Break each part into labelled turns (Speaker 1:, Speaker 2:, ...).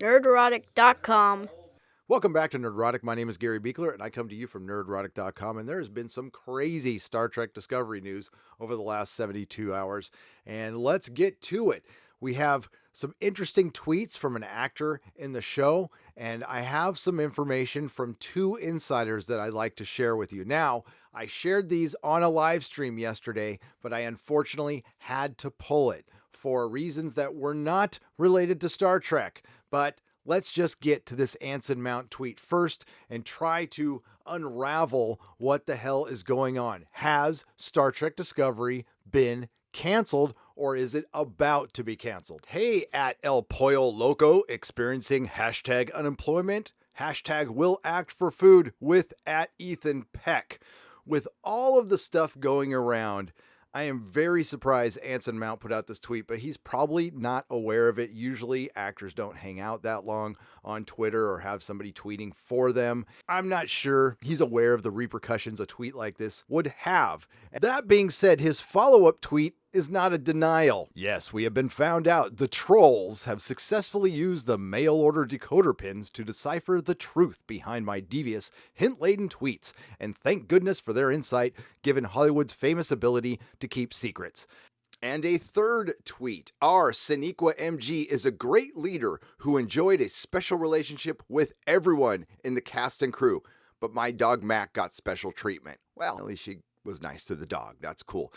Speaker 1: nerderotic.com.
Speaker 2: Welcome back to Nerderotic. My name is Gary Beekler, and I come to you from nerderotic.com. And there has been some crazy Star Trek Discovery news over the last 72 hours. And let's get to it. We have some interesting tweets from an actor in the show, and I have some information from two insiders that I'd like to share with you. Now, I shared these on a live stream yesterday, but I unfortunately had to pull it for reasons that were not related to Star Trek. But let's just get to this Anson Mount tweet first and try to unravel what the hell is going on. Has Star Trek Discovery been canceled, or is it about to be canceled? Hey, at El Pollo Loco, experiencing hashtag unemployment, hashtag will act for food with at Ethan Peck. With all of the stuff going around, I am very surprised Anson Mount put out this tweet, but he's probably not aware of it. Usually actors don't hang out that long on Twitter or have somebody tweeting for them. I'm not sure he's aware of the repercussions a tweet like this would have. That being said, his follow-up tweet is not a denial. Yes, we have been found out. The trolls have successfully used the mail order decoder pins to decipher the truth behind my devious, hint-laden tweets, and thank goodness for their insight, given Hollywood's famous ability to keep secrets. And a third tweet. Our Saniqua MG is a great leader who enjoyed a special relationship with everyone in the cast and crew, but my dog Mac got special treatment. Well, at least she was nice to the dog. That's cool.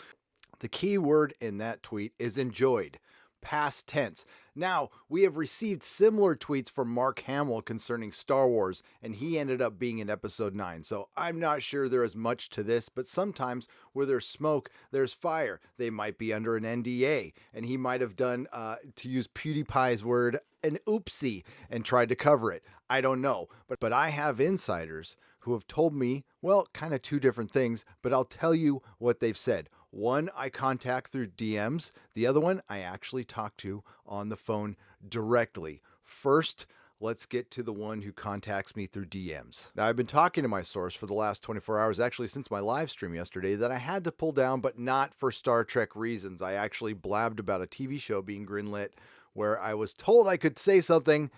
Speaker 2: The key word in that tweet is enjoyed, past tense. Now, we have received similar tweets from Mark Hamill concerning Star Wars, and he ended up being in episode 9. So I'm not sure there is much to this, but sometimes where there's smoke, there's fire. They might be under an NDA, and he might have done, to use PewDiePie's word, an oopsie, and tried to cover it. I don't know, but I have insiders who have told me, well, kind of two different things, but I'll tell you what they've said. One I contact through DMs. The other one I actually talk to on the phone directly. First, let's get to the one who contacts me through DMs. Now, I've been talking to my source for the last 24 hours, actually since my live stream yesterday, that I had to pull down, but not for Star Trek reasons. I actually blabbed about a TV show being greenlit where I was told I could say something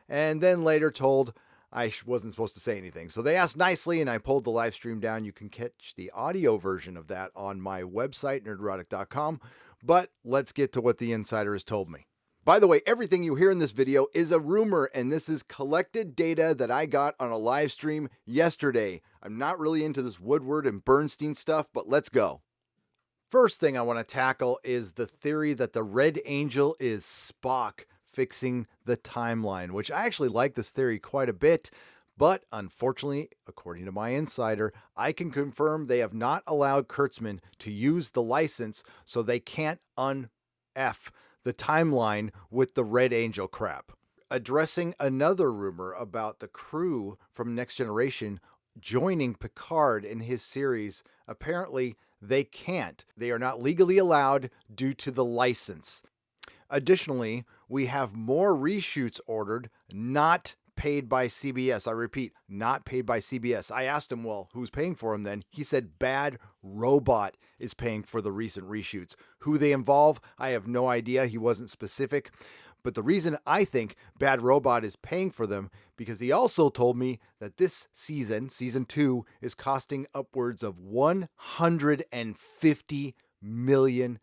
Speaker 2: and then later told I wasn't supposed to say anything. So they asked nicely, and I pulled the live stream down. You can catch the audio version of that on my website, nerderotic.com. But let's get to what the insider has told me. By the way, everything you hear in this video is a rumor, and this is collected data that I got on a live stream yesterday. I'm not really into this Woodward and Bernstein stuff, but let's go. First thing I want to tackle is the theory that the Red Angel is Spock fixing the timeline, which I actually like this theory quite a bit, but unfortunately, according to my insider, I can confirm they have not allowed Kurtzman to use the license, so they can't un-F the timeline with the Red Angel crap. Addressing another rumor about the crew from Next Generation joining Picard in his series, apparently they can't. They are not legally allowed due to the license. Additionally, we have more reshoots ordered, not paid by CBS. I repeat, not paid by CBS. I asked him, well, who's paying for them then? He said Bad Robot is paying for the recent reshoots. Who they involve, I have no idea. He wasn't specific. But the reason I think Bad Robot is paying for them, because he also told me that this season, season 2, is costing upwards of $150 million.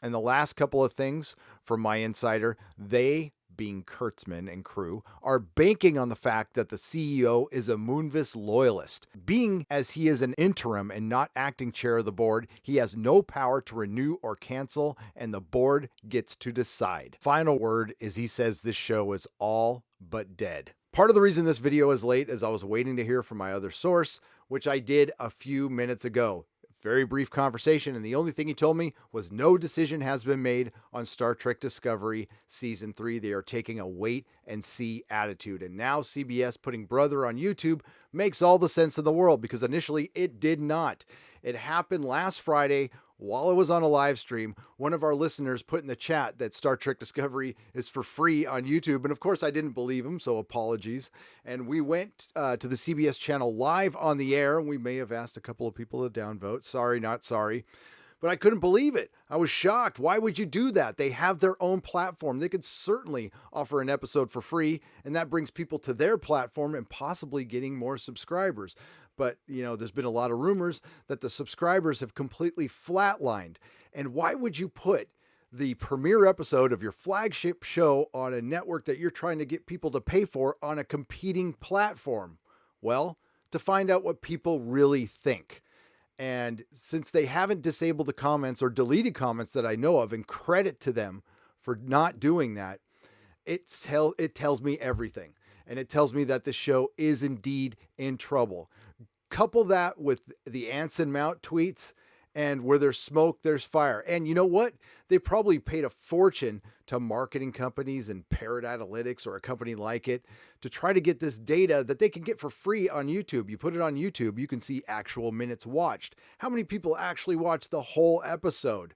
Speaker 2: And the last couple of things from my insider, they, being Kurtzman and crew, are banking on the fact that the CEO is a Moonves loyalist. Being as he is an interim and not acting chair of the board, he has no power to renew or cancel, and the board gets to decide. Final word is he says this show is all but dead. Part of the reason this video is late is I was waiting to hear from my other source, which I did a few minutes ago. Very brief conversation, and the only thing he told me was no decision has been made on Star Trek Discovery Season 3. They are taking a wait-and-see attitude. And now CBS putting Brother on YouTube makes all the sense in the world, because initially it did not. It happened last Friday while I was on a live stream. One of our listeners put in the chat that Star Trek Discovery is for free on YouTube. And of course, I didn't believe him, so apologies. And we went to the CBS channel live on the air. We may have asked a couple of people to downvote. Sorry, not sorry. But I couldn't believe it. I was shocked. Why would you do that? They have their own platform. They could certainly offer an episode for free, and that brings people to their platform and possibly getting more subscribers. But, there's been a lot of rumors that the subscribers have completely flatlined. And why would you put the premiere episode of your flagship show on a network that you're trying to get people to pay for on a competing platform? Well, to find out what people really think. And since they haven't disabled the comments or deleted comments that I know of, and credit to them for not doing that, it tells me everything. And it tells me that the show is indeed in trouble. Couple that with the Anson Mount tweets, and where there's smoke, there's fire. And you know what? They probably paid a fortune to marketing companies and Parrot Analytics or a company like it to try to get this data that they can get for free on YouTube. You put it on YouTube, you can see actual minutes watched. How many people actually watched the whole episode?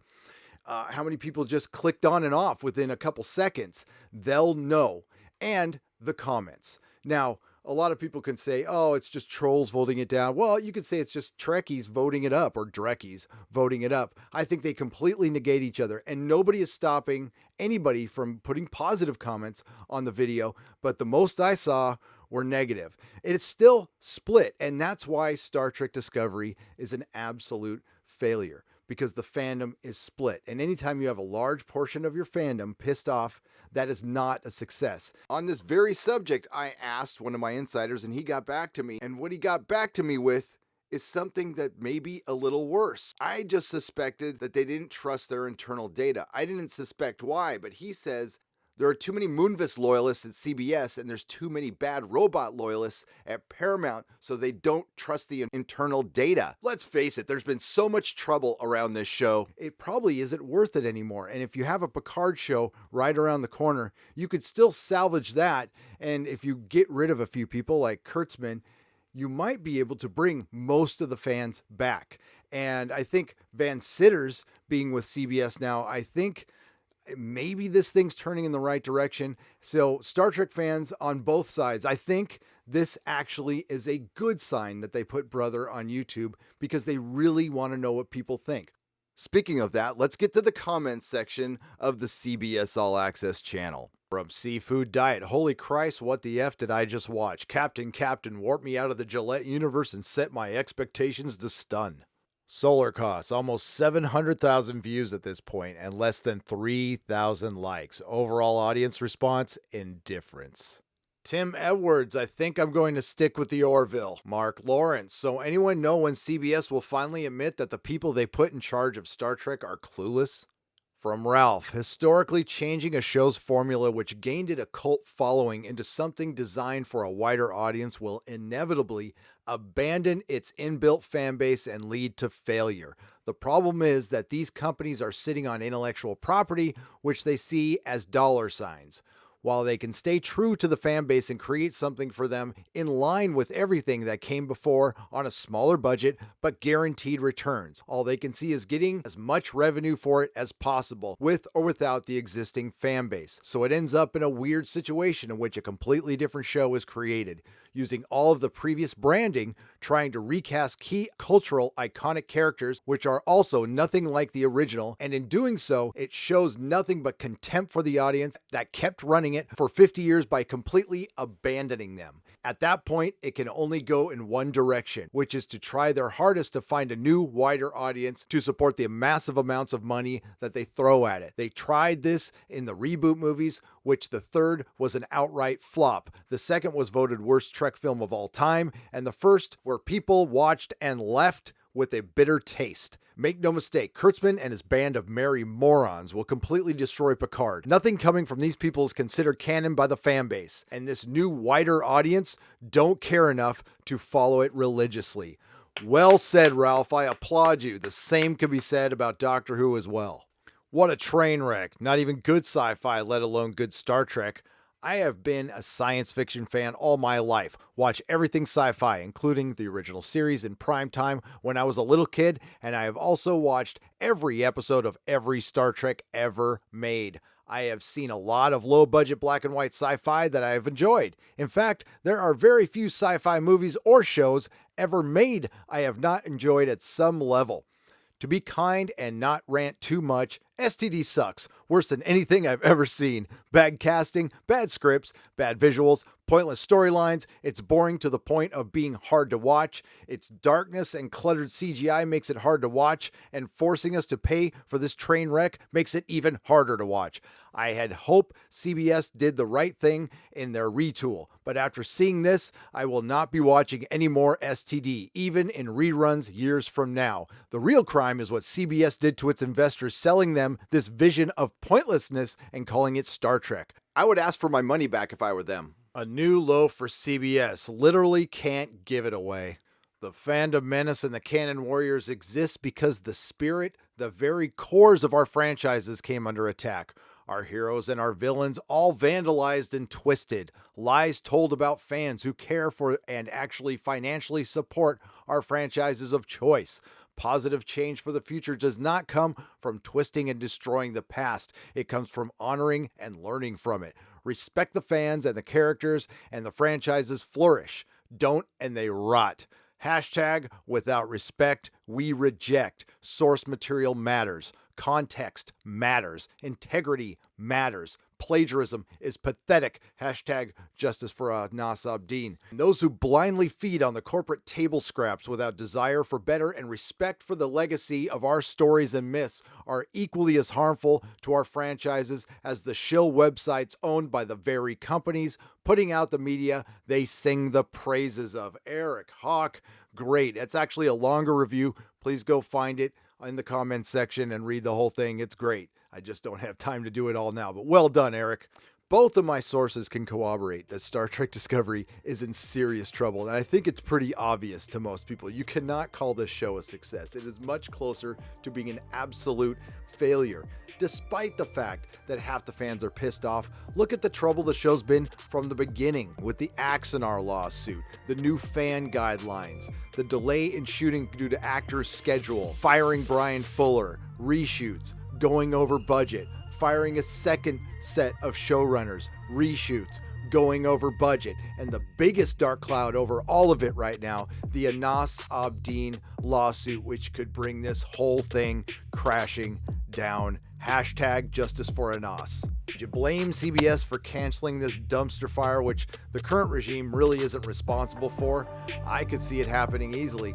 Speaker 2: How many people just clicked on and off within a couple seconds? They'll know. And the comments. Now, a lot of people can say, oh, it's just trolls voting it down. Well, you could say it's just Trekkies voting it up, or Drekkies voting it up. I think they completely negate each other, and nobody is stopping anybody from putting positive comments on the video, but the most I saw were negative. It's still split, and that's why Star Trek Discovery is an absolute failure, because the fandom is split. And anytime you have a large portion of your fandom pissed off, that is not a success. On this very subject, I asked one of my insiders, and he got back to me. And what he got back to me with is something that may be a little worse. I just suspected that they didn't trust their internal data. I didn't suspect why, but he says there are too many Moonves loyalists at CBS, and there's too many bad robot loyalists at Paramount, so they don't trust the internal data. Let's face it, there's been so much trouble around this show, it probably isn't worth it anymore. And if you have a Picard show right around the corner, you could still salvage that, and if you get rid of a few people like Kurtzman, you might be able to bring most of the fans back. And I think Van Sitter's being with CBS now, I think maybe this thing's turning in the right direction. So Star Trek fans on both sides, I think this actually is a good sign that they put Brother on YouTube, because they really want to know what people think. Speaking of that, let's get to the comments section of the CBS All Access channel. From Seafood Diet, holy Christ, what the F did I just watch? Captain, warp me out of the Gillette universe and set my expectations to stun. Solar Costs, almost 700,000 views at this point and less than 3,000 likes. Overall audience response, indifference. Tim Edwards, I think I'm going to stick with the Orville. Mark Lawrence, so anyone know when CBS will finally admit that the people they put in charge of Star Trek are clueless? From Ralph, historically changing a show's formula which gained it a cult following into something designed for a wider audience will inevitably abandon its inbuilt fan base and lead to failure. The problem is that these companies are sitting on intellectual property which they see as dollar signs. While they can stay true to the fan base and create something for them in line with everything that came before on a smaller budget but guaranteed returns, all they can see is getting as much revenue for it as possible with or without the existing fan base. So it ends up in a weird situation in which a completely different show is created, using all of the previous branding, trying to recast key cultural iconic characters which are also nothing like the original, and in doing so, it shows nothing but contempt for the audience that kept running it for 50 years by completely abandoning them. At that point, it can only go in one direction, which is to try their hardest to find a new, wider audience to support the massive amounts of money that they throw at it. They tried this in the reboot movies, which the third was an outright flop. The second was voted worst Trek film of all time, and the first, where people watched and left with a bitter taste. Make no mistake, Kurtzman and his band of merry morons will completely destroy Picard. Nothing coming from these people is considered canon by the fan base, and this new wider audience don't care enough to follow it religiously. Well said, Ralph. I applaud you. The same could be said about Doctor Who as well. What a train wreck. Not even good sci-fi, let alone good Star Trek. I have been a science fiction fan all my life. Watch everything sci-fi, including the original series in prime time when I was a little kid, and I have also watched every episode of every Star Trek ever made. I have seen a lot of low-budget black and white sci-fi that I have enjoyed. In fact, there are very few sci-fi movies or shows ever made I have not enjoyed at some level. To be kind and not rant too much, STD sucks. Worse than anything I've ever seen. Bad casting, bad scripts, bad visuals, pointless storylines. It's boring to the point of being hard to watch. Its darkness and cluttered CGI makes it hard to watch, and forcing us to pay for this train wreck makes it even harder to watch. I had hope CBS did the right thing in their retool, but after seeing this, I will not be watching any more STD, even in reruns years from now. The real crime is what CBS did to its investors, selling them this vision of pointlessness and calling it Star Trek. I would ask for my money back if I were them. A new low for CBS. Literally can't give it away. The fandom menace and the canon warriors exist because the spirit, the very cores of our franchises came under attack. Our heroes and our villains all vandalized and twisted. Lies told about fans who care for and actually financially support our franchises of choice. Positive change for the future does not come from twisting and destroying the past. It comes from honoring and learning from it. Respect the fans and the characters, and the franchises flourish. Don't, and they rot. Hashtag without respect, we reject. Source material matters. Context matters. Integrity matters. Plagiarism is pathetic. Hashtag justice for Nas Abdeen. Those who blindly feed on the corporate table scraps without desire for better and respect for the legacy of our stories and myths are equally as harmful to our franchises as the shill websites owned by the very companies putting out the media they sing the praises of. Eric Hawk, great. It's actually a longer review. Please go find it in the comments section and read the whole thing. It's great. I just don't have time to do it all now, but well done, Eric. Both of my sources can corroborate that Star Trek Discovery is in serious trouble, and I think it's pretty obvious to most people. You cannot call this show a success. It is much closer to being an absolute failure. Despite the fact that half the fans are pissed off, look at the trouble the show's been from the beginning with the Axanar lawsuit, the new fan guidelines, the delay in shooting due to actors' schedule, firing Brian Fuller, reshoots, going over budget, firing a second set of showrunners, reshoots, going over budget, and the biggest dark cloud over all of it right now, the Anas Abdeen lawsuit, which could bring this whole thing crashing down. Hashtag justice for Anas. Did you blame CBS for canceling this dumpster fire, which the current regime really isn't responsible for? I could see it happening easily.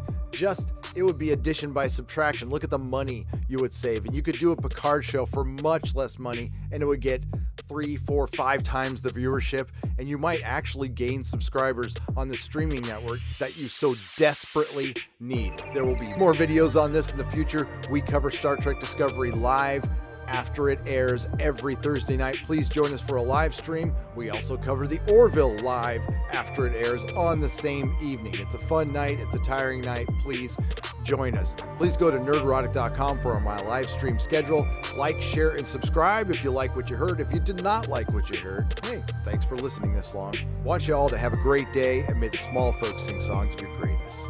Speaker 2: It would be addition by subtraction. Look at the money you would save, and you could do a Picard show for much less money, and it would get 3, 4, 5 times the viewership, and you might actually gain subscribers on the streaming network that you so desperately need. There will be more videos on this in the future. We cover Star Trek Discovery live after it airs every Thursday night. Please join us for a live stream. We also cover the Orville live after it airs on the same evening. It's a fun night. It's a tiring night. Please join us. Please go to nerdrotic.com for my live stream schedule. Like, share, and subscribe if you like what you heard. If you did not like what you heard, hey, thanks for listening this long. Want you all to have a great day, and may the small folks sing songs of your greatness.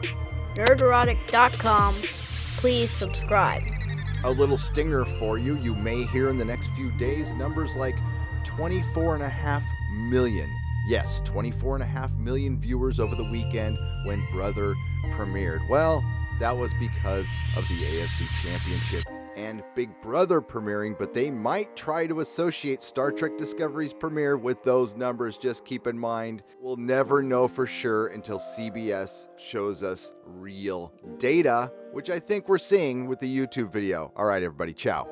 Speaker 1: nerdrotic.com. Please subscribe.
Speaker 2: A little stinger for you. You may hear in the next few days numbers like 24.5 million. Yes, 24.5 million viewers over the weekend when Brother premiered. Well, that was because of the AFC Championship and Big Brother premiering, but they might try to associate Star Trek Discovery's premiere with those numbers. Just keep in mind, we'll never know for sure until CBS shows us real data, which I think we're seeing with the YouTube video. All right, everybody, ciao.